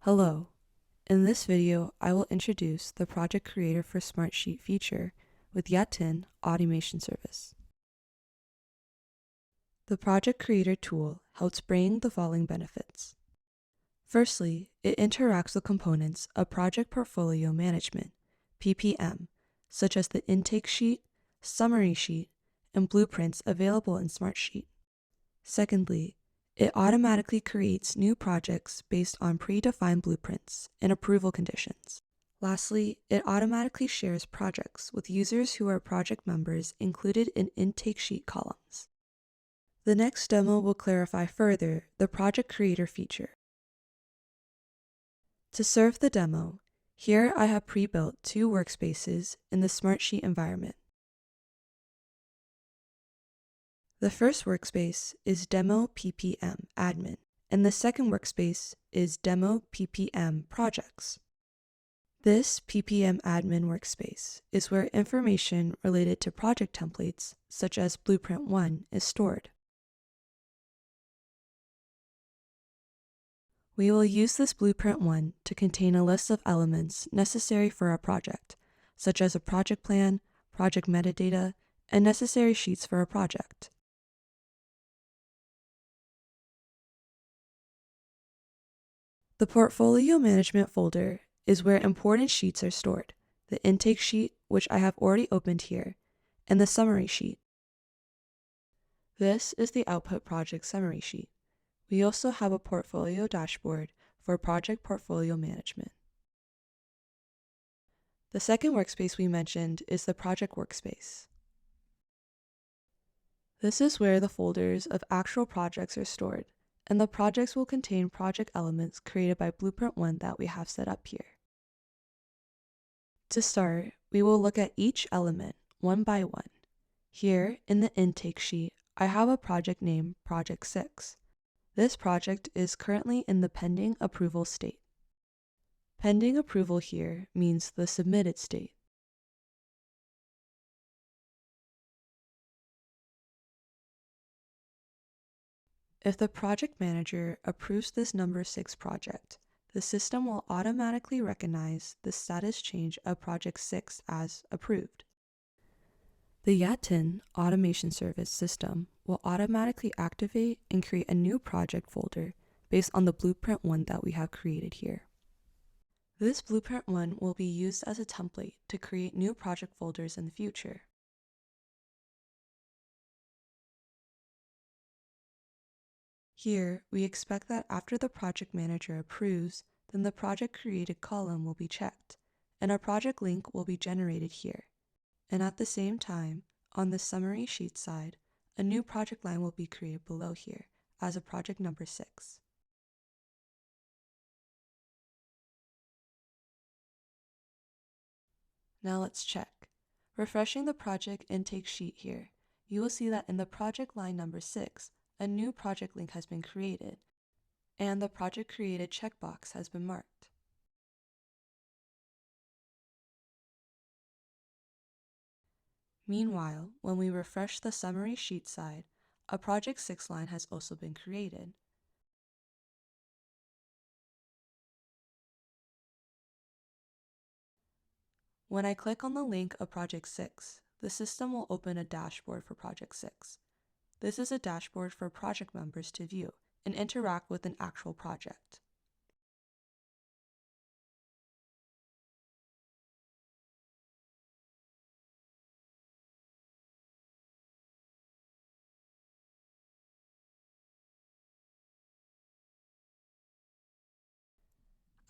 Hello. In this video, I will introduce the Project Creator for Smartsheet feature with Gia Thinh Automation Service. The Project Creator tool helps bring the following benefits. Firstly, it interacts with components of Project Portfolio Management, PPM, such as the intake sheet, summary sheet, and blueprints available in Smartsheet. Secondly, it automatically creates new projects based on predefined blueprints and approval conditions. Lastly, it automatically shares projects with users who are project members included in intake sheet columns. The next demo will clarify further the Project Creator feature. To serve the demo, here I have pre-built two workspaces in the Smartsheet environment. The first workspace is Demo PPM Admin, and the second workspace is Demo PPM Projects. This PPM Admin workspace is where information related to project templates, such as Blueprint 1, is stored. We will use this Blueprint 1 to contain a list of elements necessary for our project, such as a project plan, project metadata, and necessary sheets for a project. The Portfolio Management folder is where important sheets are stored, the intake sheet, which I have already opened here, and the summary sheet. This is the Output Project Summary sheet. We also have a portfolio dashboard for Project Portfolio Management. The second workspace we mentioned is the Project Workspace. This is where the folders of actual projects are stored, and the projects will contain project elements created by Blueprint 1 that we have set up here. To start, we will look at each element one by one. Here, in the intake sheet, I have a project named Project 6. This project is currently in the pending approval state. Pending approval here means the submitted state. If the project manager approves this number 6 project, the system will automatically recognize the status change of Project 6 as approved. The Gia Thinh Automation Service system will automatically activate and create a new project folder based on the Blueprint 1 that we have created here. This Blueprint 1 will be used as a template to create new project folders in the future. Here, we expect that after the project manager approves, then the project created column will be checked, and a project link will be generated here. And at the same time, on the summary sheet side, a new project line will be created below here as a project number 6. Now let's check. Refreshing the project intake sheet here, you will see that in the project line number 6, a new project link has been created, and the project created checkbox has been marked. Meanwhile, when we refresh the summary sheet side, a project 6 line has also been created. When I click on the link of Project 6, the system will open a dashboard for Project 6. This is a dashboard for project members to view and interact with an actual project.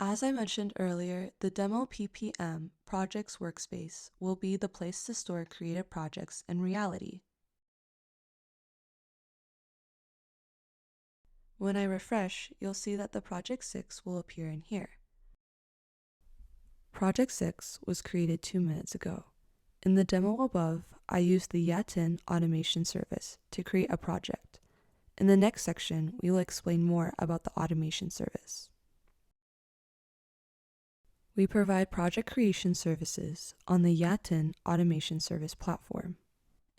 As I mentioned earlier, the Demo PPM Projects Workspace will be the place to store created projects in reality. When I refresh, you'll see that the Project 6 will appear in here. Project 6 was created 2 minutes ago. In the demo above, I used the Gia Thinh Automation Service to create a project. In the next section, we will explain more about the automation service. We provide project creation services on the Gia Thinh Automation Service platform.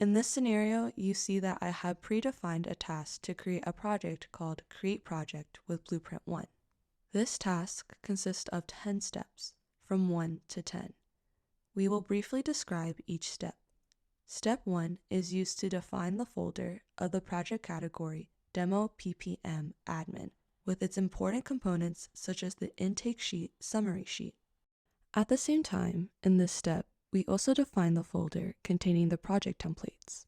In this scenario, you see that I have predefined a task to create a project called Create Project with Blueprint 1. This task consists of 10 steps, from 1 to 10. We will briefly describe each step. Step 1 is used to define the folder of the project category Demo PPM Admin with its important components such as the intake sheet, summary sheet. At the same time, in this step, we also define the folder containing the project templates.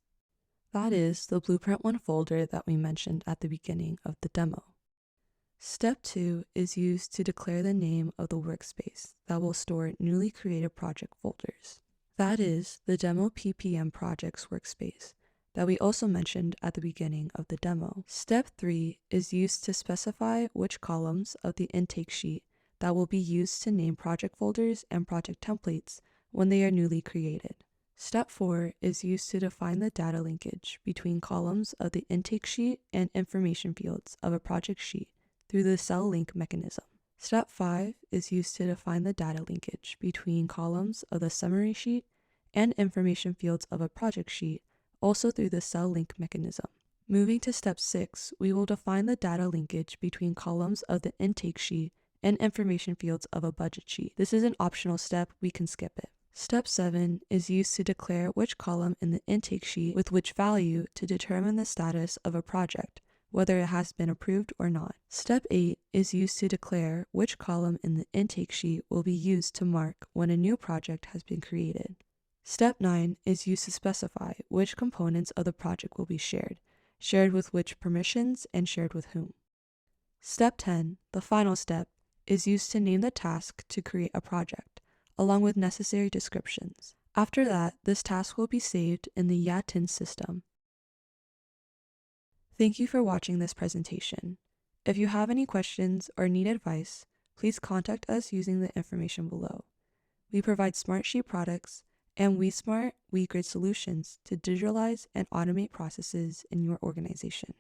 That is the Blueprint 1 folder that we mentioned at the beginning of the demo. Step 2 is used to declare the name of the workspace that will store newly created project folders. That is the Demo PPM Projects workspace that we also mentioned at the beginning of the demo. Step 3 is used to specify which columns of the intake sheet that will be used to name project folders and project templates when they are newly created. Step 4 is used to define the data linkage between columns of the intake sheet and information fields of a project sheet through the cell link mechanism. Step 5 is used to define the data linkage between columns of the summary sheet and information fields of a project sheet, also through the cell link mechanism. Moving to step 6, we will define the data linkage between columns of the intake sheet and information fields of a budget sheet. This is an optional step, we can skip it. Step 7 is used to declare which column in the intake sheet with which value to determine the status of a project, whether it has been approved or not. Step 8 is used to declare which column in the intake sheet will be used to mark when a new project has been created. Step 9 is used to specify which components of the project will be shared with which permissions, and shared with whom. Step 10, the final step, is used to name the task to create a project, along with necessary descriptions. After that, this task will be saved in the Gia Thinh system. Thank you for watching this presentation. If you have any questions or need advice, please contact us using the information below. We provide Smartsheet products and WeSmart WeGrid solutions to digitalize and automate processes in your organization.